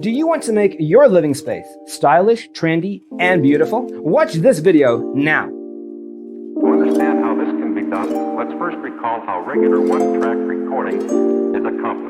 Do you want to make your living space stylish, trendy, and beautiful? Watch this video now. To understand how this can be done, let's first recall how regular one-track recording is accomplished.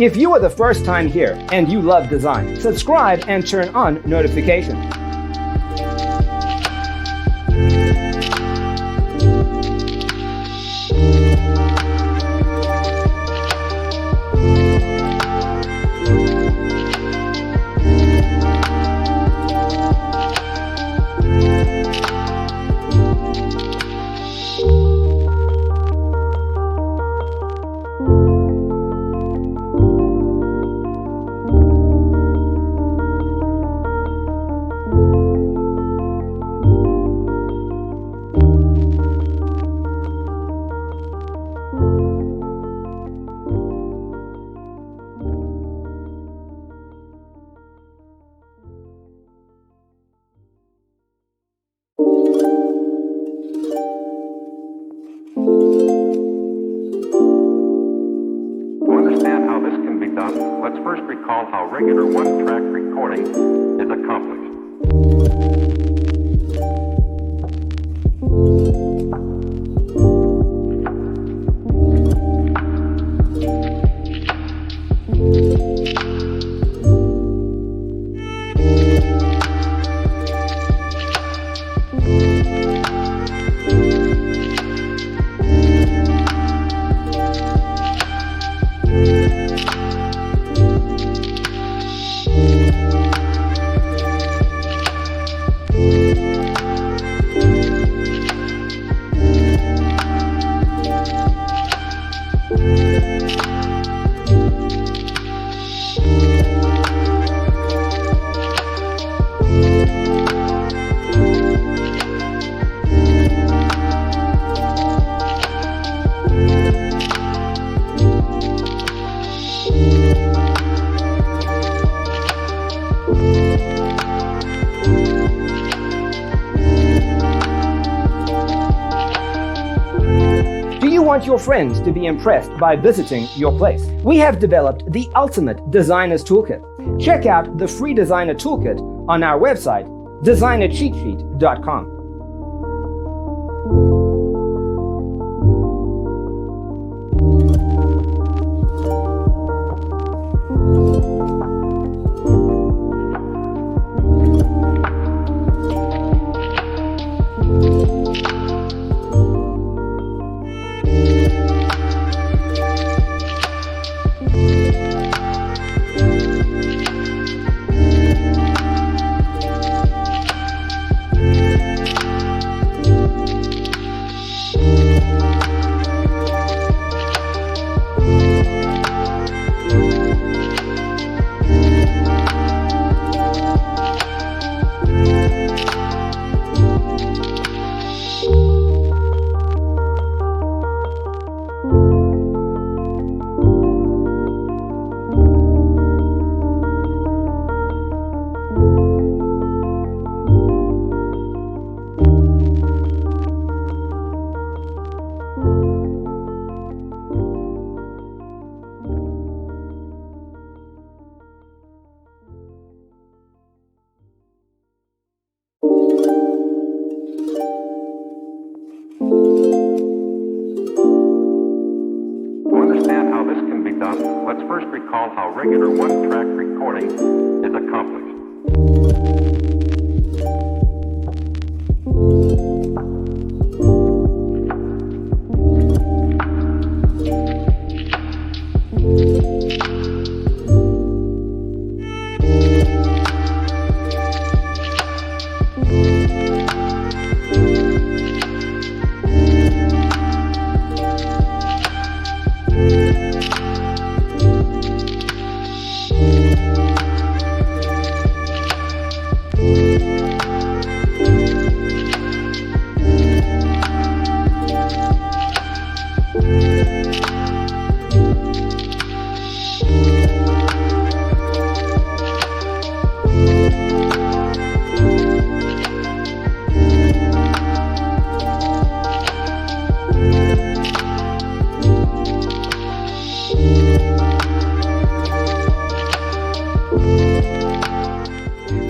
If you are the first time here and you love design, subscribe and turn on notifications. Let's first recall how regular one-track recording is accomplished. Want your friends to be impressed by visiting your place? We have developed the ultimate designer's toolkit. Check out the free designer toolkit on our website, designercheatsheet.com. understand how this can be done, let's first recall how regular one-track recording is accomplished.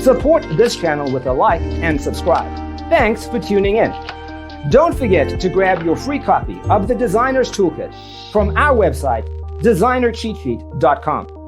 Support this channel with a like and subscribe. Thanks for tuning in. Don't forget to grab your free copy of the Designer's Toolkit from our website, designercheatsheet.com.